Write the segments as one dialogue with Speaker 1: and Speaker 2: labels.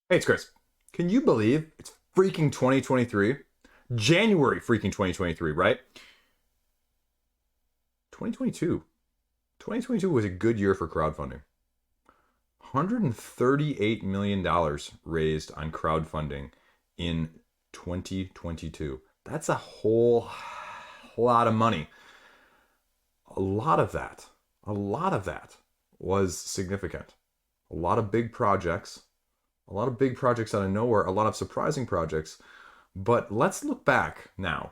Speaker 1: Hey, it's Chris. Can you believe it's freaking 2023? January freaking 2023, right? 2022. 2022 was a good year for crowdfunding. $138 million raised on crowdfunding in 2022. That's a whole lot of money. A lot of that was significant. A lot of big projects. A lot of big projects out of nowhere, a lot of surprising projects. But let's look back now.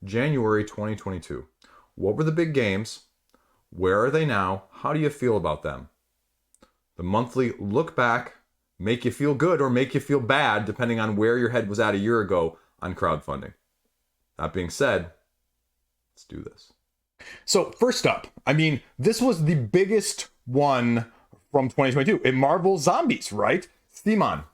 Speaker 1: January 2022. What were the big games? Where are they now? How do you feel about them? The monthly look back, make you feel good or make you feel bad, depending on where your head was at a year ago on crowdfunding. That being said, let's do this. So first up, this was the biggest one from 2022. It Marvel Zombies, right? Steamon.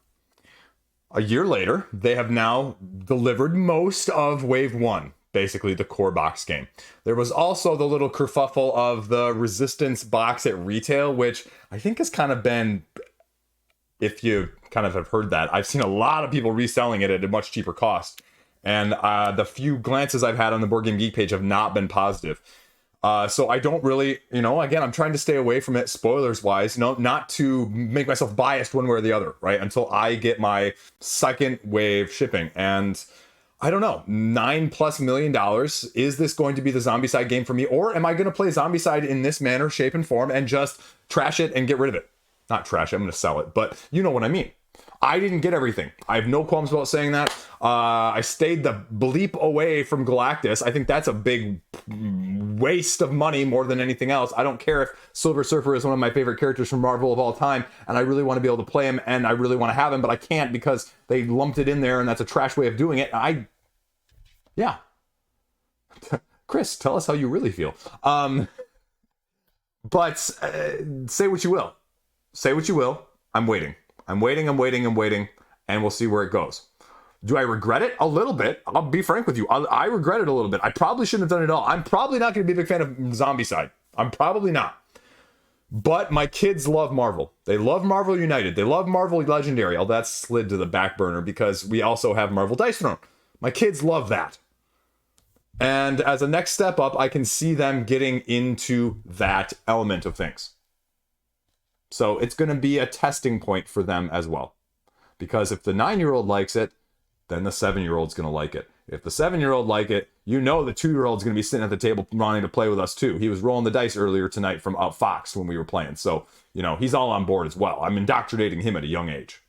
Speaker 1: A year later, they have now delivered most of Wave 1, basically the core box game. There was also the little kerfuffle of the Resistance box at retail, which I think has kind of been, if you kind of have heard that, I've seen a lot of people reselling it at a much cheaper cost. And the few glances I've had on the Board Game Geek page have not been positive. So I don't really, again, I'm trying to stay away from it spoilers wise, not to make myself biased one way or the other, right? Until I get my second wave shipping. And I don't know, $9+ million. Is this going to be the Zombicide game for me? Or am I going to play Zombicide in this manner, shape, and form and just trash it and get rid of it? Not trash it, I'm going to sell it, but you know what I mean. I didn't get everything. I have no qualms about saying that. I stayed the bleep away from Galactus. I think that's a big waste of money more than anything else. I don't care if Silver Surfer is one of my favorite characters from Marvel of all time, and I really want to be able to play him, and I really want to have him, but I can't because they lumped it in there, and that's a trash way of doing it. Yeah. Chris, tell us how you really feel. But say what you will. Say what you will. I'm waiting, and we'll see where it goes. Do I regret it? A little bit. I'll be frank with you. I regret it a little bit. I probably shouldn't have done it all. I'm probably not going to be a big fan of Zombicide. I'm probably not. But my kids love Marvel. They love Marvel United. They love Marvel Legendary. All that slid to the back burner because we also have Marvel Dice Throne. My kids love that. And as a next step up, I can see them getting into that element of things. So it's going to be a testing point for them as well. Because if the 9-year-old likes it, then the 7-year-old's going to like it. If the 7-year-old like it, the 2-year-old's going to be sitting at the table wanting to play with us too. He was rolling the dice earlier tonight from Fox when we were playing. So, he's all on board as well. I'm indoctrinating him at a young age.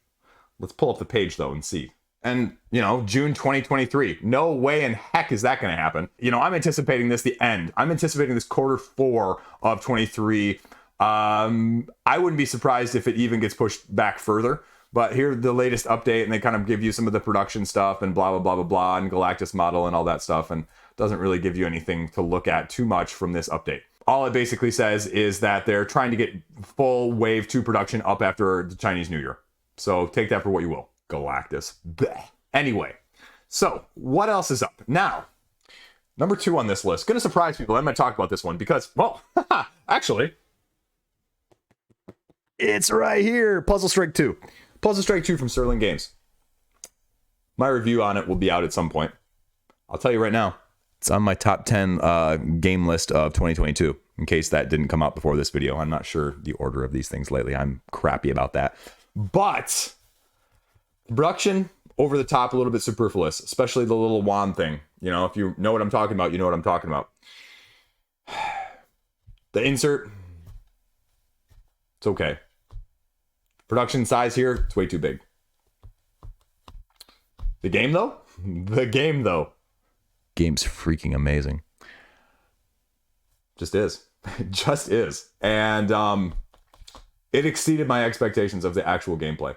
Speaker 1: Let's pull up the page though and see. And, June 2023. No way in heck is that going to happen. I'm anticipating this the end. I'm anticipating this Q4 of 23. I wouldn't be surprised if it even gets pushed back further. But here's the latest update, and they kind of give you some of the production stuff and blah, blah, blah, blah, blah, and Galactus model and all that stuff, and doesn't really give you anything to look at too much from this update. All it basically says is that they're trying to get full Wave 2 production up after the Chinese New Year. So take that for what you will. Galactus. Bleh. Anyway, so what else is up? Now, number 2 on this list. Gonna surprise people. I'm gonna talk about this one because, well, actually, it's right here. Puzzle Strike 2. Puzzle Strike 2 from Sterling Games. My review on it will be out at some point. I'll tell you right now, it's on my top 10 game list of 2022, in case that didn't come out before this video. I'm not sure the order of these things lately. I'm crappy about that. But production, over the top, a little bit superfluous, especially the little wand thing. If you know what I'm talking about, you know what I'm talking about. The insert, it's okay. Production size here, it's way too big. The game though? Game's freaking amazing. Just is. It just is. And it exceeded my expectations of the actual gameplay.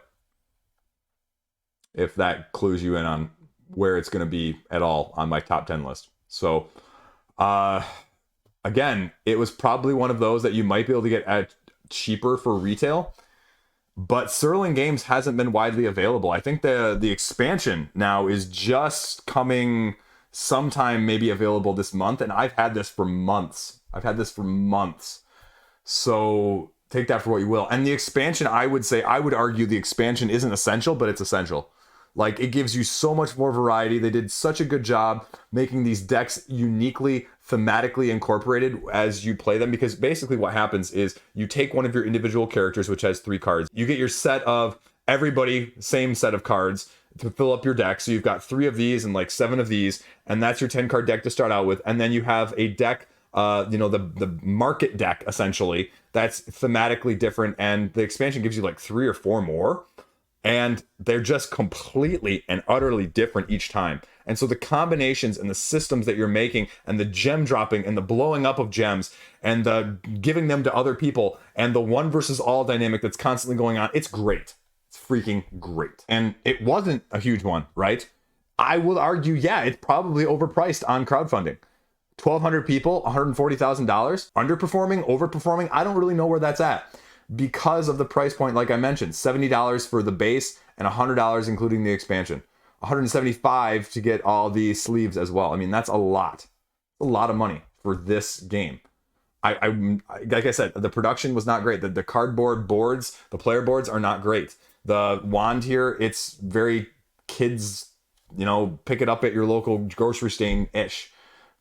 Speaker 1: If that clues you in on where it's going to be at all on my top 10 list. So, again, it was probably one of those that you might be able to get at cheaper for retail. But Sterling Games hasn't been widely available. I think the expansion now is just coming sometime, maybe available this month. And I've had this for months. So take that for what you will. And the expansion, I would argue the expansion isn't essential, but it's essential. Like, it gives you so much more variety. They did such a good job making these decks uniquely, thematically incorporated as you play them, because basically what happens is you take one of your individual characters, which has 3 cards. You get your set of everybody, same set of cards to fill up your deck. So you've got 3 of these and like 7 of these, and that's your 10 card deck to start out with. And then you have a deck, the market deck, essentially, that's thematically different. And the expansion gives you like 3 or 4 more. And they're just completely and utterly different each time. And so the combinations and the systems that you're making and the gem dropping and the blowing up of gems and the giving them to other people and the one versus all dynamic that's constantly going on, it's great. It's freaking great. And it wasn't a huge one, right? I will argue, yeah, it's probably overpriced on crowdfunding. 1,200 people, $140,000, underperforming, overperforming. I don't really know where that's at, because of the price point, like I mentioned, $70 for the base and $100 including the expansion. $175 to get all the sleeves as well. I mean, that's a lot of money for this game. I like I said, the production was not great. The cardboard boards, the player boards are not great. The wand here, it's very kids, pick it up at your local grocery store-ish.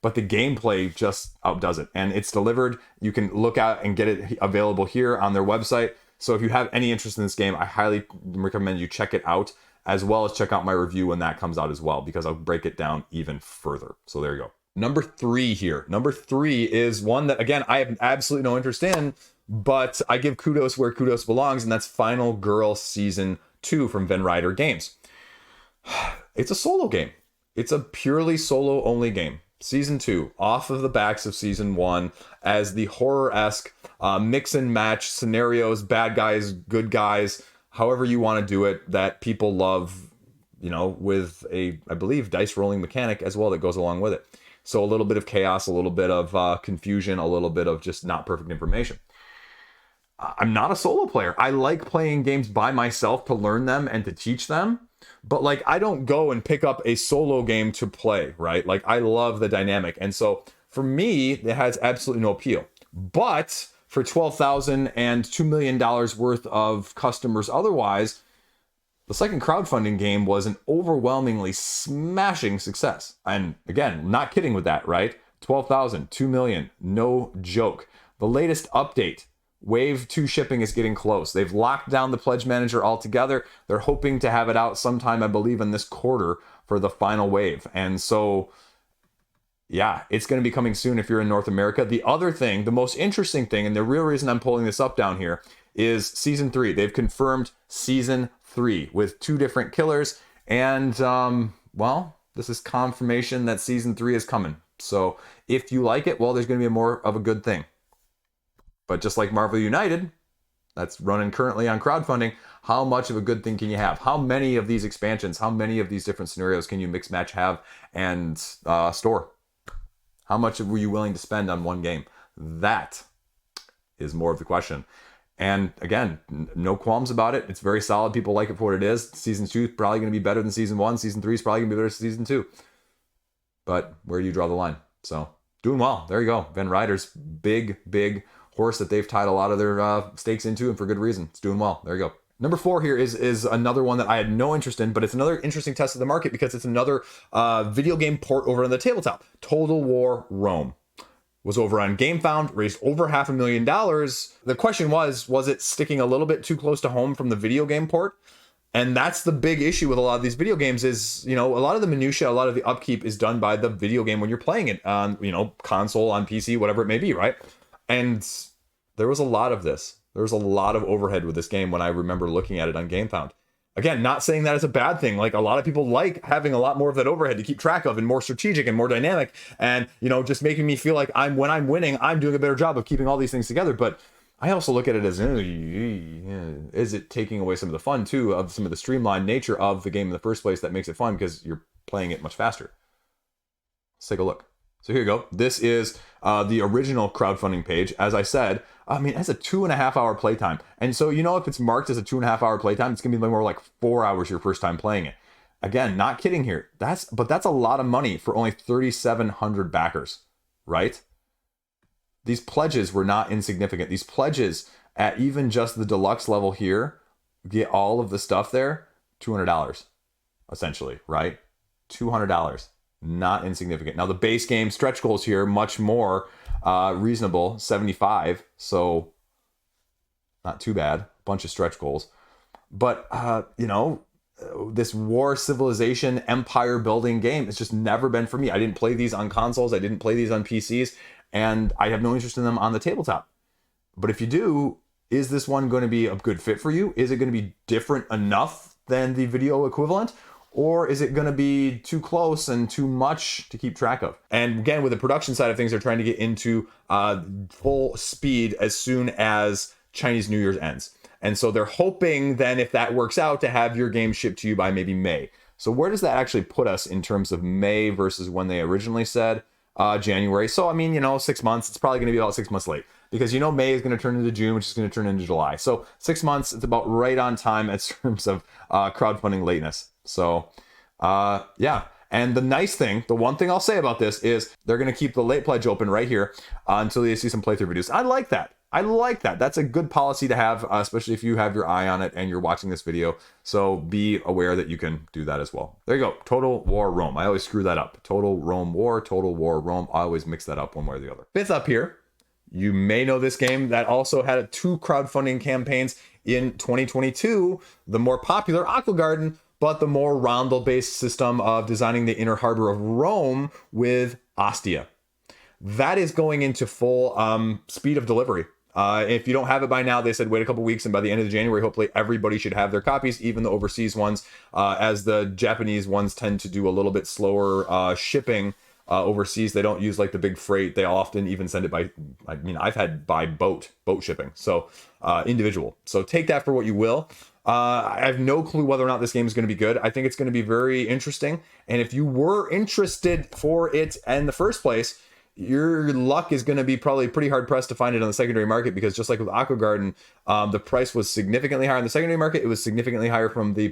Speaker 1: But the gameplay just outdoes it. And it's delivered. You can look at and get it available here on their website. So if you have any interest in this game, I highly recommend you check it out, as well as check out my review when that comes out as well, because I'll break it down even further. So there you go. Number 3 here. Number 3 is one that, again, I have absolutely no interest in, but I give kudos where kudos belongs, and that's Final Girl Season 2 from Van Ryder Games. It's a solo game. It's a purely solo-only game. Season 2, off of the backs of Season 1, as the horror-esque mix and match scenarios, bad guys, good guys, however you want to do it, that people love, with a, I believe, dice rolling mechanic as well that goes along with it. So a little bit of chaos, a little bit of confusion, a little bit of just not perfect information. I'm not a solo player. I like playing games by myself to learn them and to teach them. But like, I don't go and pick up a solo game to play, right? Like, I love the dynamic. And so for me, it has absolutely no appeal. But for $12,000 and $2 million worth of customers otherwise, the second crowdfunding game was an overwhelmingly smashing success. And again, not kidding with that, right? 12,000, 2 million, no joke. The latest update, Wave 2 shipping is getting close. They've locked down the pledge manager altogether. They're hoping to have it out sometime, I believe, in this quarter for the final wave. And so, yeah, it's going to be coming soon if you're in North America. The other thing, the most interesting thing, and the real reason I'm pulling this up down here, is Season 3. They've confirmed Season 3 with 2 different killers. And, this is confirmation that Season 3 is coming. So if you like it, well, there's going to be more of a good thing. But just like Marvel United, that's running currently on crowdfunding, how much of a good thing can you have? How many of these expansions, how many of these different scenarios can you mix, match, have, and store? How much were you willing to spend on one game? That is more of the question. And again, no qualms about it. It's very solid. People like it for what it is. Season 2 is probably going to be better than Season 1. Season 3 is probably going to be better than Season 2. But where do you draw the line? So, doing well. There you go. Van Ryder's big horse that they've tied a lot of their stakes into, and for good reason. It's doing well. There you go. Number 4 here is another one that I had no interest in, but it's another interesting test of the market because it's another video game port over on the tabletop. Total War Rome was over on GameFound, raised over $500,000. The question was it sticking a little bit too close to home from the video game port? And that's the big issue with a lot of these video games is, a lot of the minutia, a lot of the upkeep is done by the video game when you're playing it on, console, on PC, whatever it may be, right? And there was a lot of this. There was a lot of overhead with this game when I remember looking at it on GameFound. Again, not saying that it's a bad thing. Like, a lot of people like having a lot more of that overhead to keep track of and more strategic and more dynamic and, just making me feel like when I'm winning, I'm doing a better job of keeping all these things together. But I also look at it as, is it taking away some of the fun, too, of some of the streamlined nature of the game in the first place that makes it fun because you're playing it much faster? Let's take a look. So here you go. This is the original crowdfunding page. As I said, it has a 2.5 hour playtime. And so, if it's marked as a 2.5 hour playtime, it's going to be more like 4 hours your first time playing it. Again, not kidding here. That's a lot of money for only 3,700 backers, right? These pledges were not insignificant. These pledges at even just the deluxe level here, get all of the stuff there, $200 essentially, right? $200, not insignificant. Now the base game stretch goals here much more reasonable, 75, so not too bad. Bunch of stretch goals, but you know, this war civilization empire building game, it's just never been for me. I didn't play these on consoles, I didn't play these on PCs, and I have no interest in them on the tabletop. But if you do, is this one going to be a good fit for you? Is it going to be different enough than the video equivalent? Or is it going to be too close and too much to keep track of? And again, with the production side of things, they're trying to get into full speed as soon as Chinese New Year's ends. And so they're hoping then, if that works out, to have your game shipped to you by maybe May. So where does that actually put us in terms of May versus when they originally said January? So, I mean, you know, 6 months, it's probably going to be about 6 months late. Because, you know, May is going to turn into June, which is going to turn into July. So 6 months, it's about right on time in terms of crowdfunding lateness. So, yeah. And the nice thing, the one thing I'll say about this is they're going to keep the late pledge open right here until you see some playthrough videos. I like that. I like that. That's a good policy to have, especially if you have your eye on it and you're watching this video. So be aware that you can do that as well. There you go. Total War Rome. I always screw that up. Total Rome War, Total War Rome. I always mix that up one way or the other. Fifth up here. You may know this game that also had 2 crowdfunding campaigns in 2022. The more popular Aqua Garden, but the more Rondel-based system of designing the inner harbor of Rome with Ostia. That is going into full speed of delivery. If you don't have it by now, they said wait a couple weeks, and by the end of January, hopefully everybody should have their copies, even the overseas ones, as the Japanese ones tend to do a little bit slower shipping. Overseas, they don't use like the big freight. They often even send it by, I mean, I've had by boat shipping. So individual. So take that for what you will. I have no clue whether or not this game is going to be good. I think it's going to be very interesting. And if you were interested for it in the first place, your luck is going to be probably pretty hard pressed to find it on the secondary market, because just like with Aqua Garden, the price was significantly higher in the secondary market. It was significantly higher from the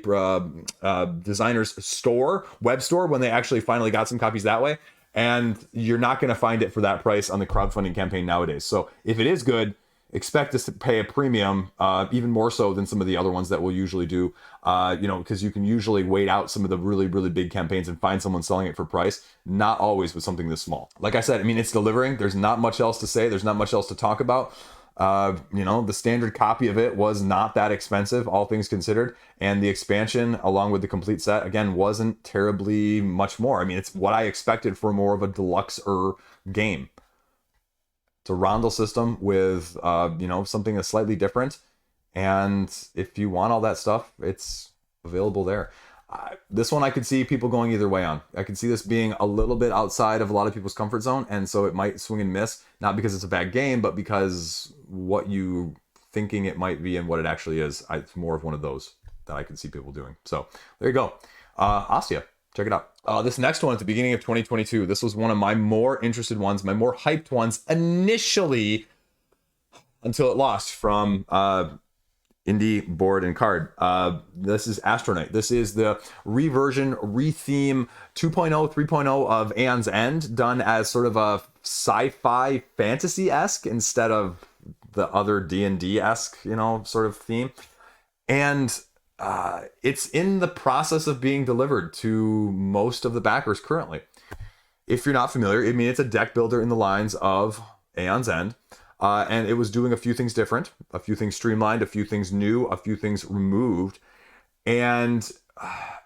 Speaker 1: designer's store, web store, when they actually finally got some copies that way. And you're not going to find it for that price on the crowdfunding campaign nowadays. So if it is good, expect us to pay a premium, even more so than some of the other ones that we'll usually do, you know, because you can usually wait out some of the really, really big campaigns and find someone selling it for price. Not always with something this small. Like I said, I mean, it's delivering. There's not much else to say. There's not much else to talk about. You know, the standard copy of it was not that expensive, all things considered. And the expansion, along with the complete set, again, wasn't terribly much more. I mean, it's what I expected for more of a deluxe-er game. It's a Rondel system with, you know, something that's slightly different. And if you want all that stuff, it's available there. This one I could see people going either way on. I could see this being a little bit outside of a lot of people's comfort zone, and so it might swing and miss, not because it's a bad game, but because what you thinking it might be and what it actually is. It's more of one of those that I could see people doing. So there you go. Ostia, check it out. This next one at the beginning of 2022, this was one of my more interested ones, my more hyped ones initially, until it lost from indie board and card. This is Astro Knights. This is the reversion, retheme 2.0, 3.0 of Aeon's End, done as sort of a sci-fi fantasy-esque instead of the other D&D-esque, you know, sort of theme. And it's in the process of being delivered to most of the backers currently. If you're not familiar, I mean, it's a deck builder in the lines of Aeon's End. And it was doing a few things different, a few things streamlined, a few things new, a few things removed. And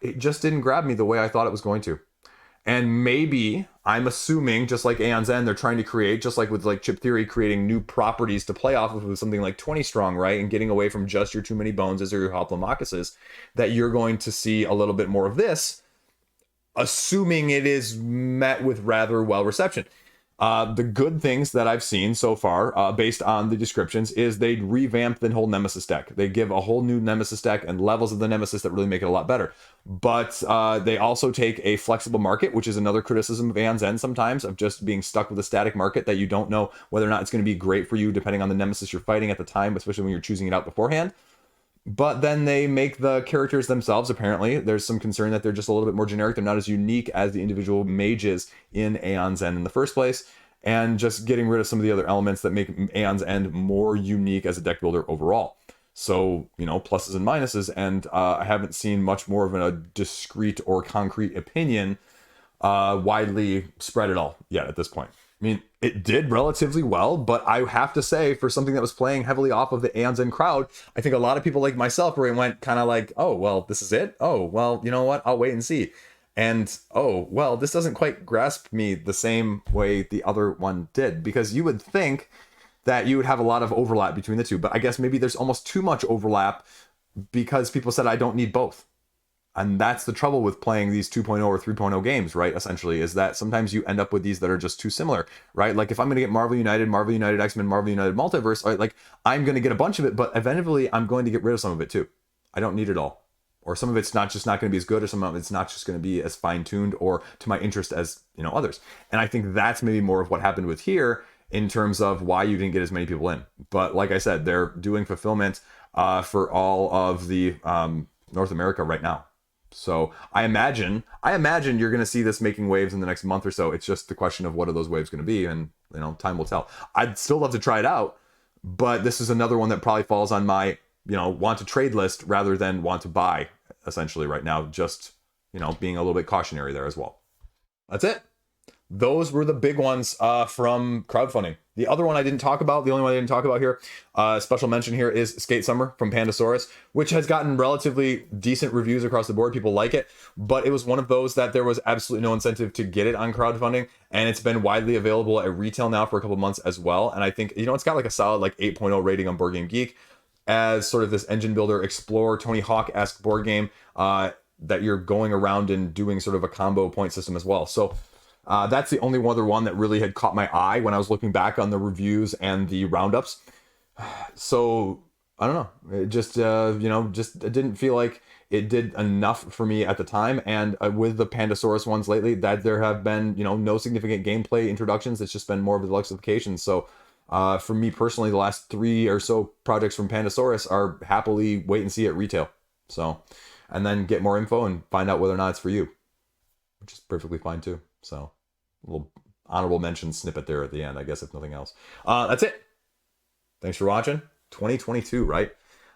Speaker 1: it just didn't grab me the way I thought it was going to. And maybe, I'm assuming, just like Aeon's End, they're trying to create, just like with like Chip Theory, creating new properties to play off of with something like 20 strong, right? And getting away from just your Too Many Boneses or your Hoplomachus, that you're going to see a little bit more of this, assuming it is met with rather well reception. The good things that I've seen so far, based on the descriptions, is they'd revamp the whole Nemesis deck. They give a whole new Nemesis deck and levels of the Nemesis that really make it a lot better. But they also take a flexible market, which is another criticism of Aeon's End sometimes, of just being stuck with a static market that you don't know whether or not it's going to be great for you depending on the Nemesis you're fighting at the time, especially when you're choosing it out beforehand. But then they make the characters themselves, apparently. There's some concern that they're just a little bit more generic. They're not as unique as the individual mages in Aeon's End in the first place. and just getting rid of some of the other elements that make Aeon's End more unique as a deck builder overall. So, you know, pluses and minuses, and I haven't seen much more of a discrete or concrete opinion widely spread at all yet at this point. I mean, it did relatively well, but I have to say, for something that was playing heavily off of the Aeon's End crowd, I think a lot of people like myself went kind of like, oh, well, this is it? Oh, well, you know what? I'll wait and see. And, oh, well, this doesn't quite grasp me the same way the other one did, because you would think that you would have a lot of overlap between the two, but I guess maybe there's almost too much overlap because people said I don't need both. And that's the trouble with playing these 2.0 or 3.0 games, right? Essentially, is that sometimes you end up with these that are just too similar, right? Like if I'm going to get Marvel United X-Men, Marvel United Multiverse, right, like I'm going to get a bunch of it, but eventually I'm going to get rid of some of it too. I don't need it all. Or some of it's not going to be as good, or some of it's not just going to be as fine-tuned or to my interest as, you know, others. And I think that's maybe more of what happened with here in terms of why you didn't get as many people in. But like I said, they're doing fulfillment for all of the North America right now. So I imagine you're going to see this making waves in the next month or so. It's just the question of what are those waves going to be, and you know, time will tell. I'd still love to try it out, but this is another one that probably falls on my, you know, want to trade list rather than want to buy essentially right now. Just, you know, being a little bit cautionary there as well. That's it. Those were the big ones from crowdfunding. The other one I didn't talk about, the only one I didn't talk about here, special mention here is Skate Summer from Pandasaurus, which has gotten relatively decent reviews across the board. People like it, but it was one of those that there was absolutely no incentive to get it on crowdfunding, and it's been widely available at retail now for a couple months as well. And I think, you know, it's got like a solid like 8.0 rating on Board Game Geek as sort of this engine builder, explorer, Tony Hawk-esque board game that you're going around and doing sort of a combo point system as well. So that's the only other one that really had caught my eye when I was looking back on the reviews and the roundups. So I don't know. It just, you know, just it didn't feel like it did enough for me at the time. And with the Pandasaurus ones lately, that there have been, you know, no significant gameplay introductions. It's just been more of a deluxification. So for me personally, the last 3 or so projects from Pandasaurus are happily wait and see at retail. So, and then get more info and find out whether or not it's for you, which is perfectly fine too. So a little honorable mention snippet there at the end, I guess, if nothing else. That's it. Thanks for watching. 2022, right?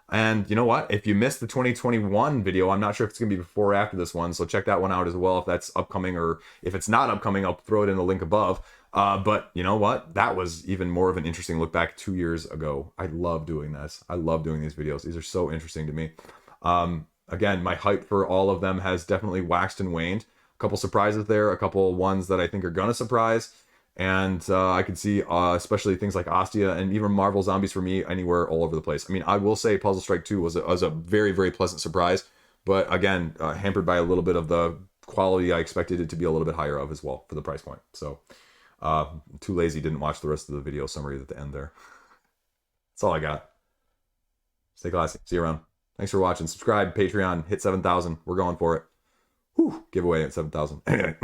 Speaker 1: And you know what? If you missed the 2021 video, I'm not sure if it's going to be before or after this one. So check that one out as well if that's upcoming, or if it's not upcoming, I'll throw it in the link above. But you know what? That was even more of an interesting look back 2 years ago. I love doing this. I love doing these videos. These are so interesting to me. Again, my hype for all of them has definitely waxed and waned. A couple surprises there, a couple ones that I think are gonna surprise, and I could see especially things like Ostia and even Marvel Zombies for me anywhere all over the place. I mean, I will say Puzzle Strike 2 was a very, very pleasant surprise, but again, hampered by a little bit of the quality I expected it to be a little bit higher of as well for the price point. So too lazy, didn't watch the rest of the video summary at the end there. That's all I got. Stay classy. See you around. Thanks for watching. Subscribe, Patreon, hit 7,000. We're going for it. Whew, giveaway at 7,000. Anyway.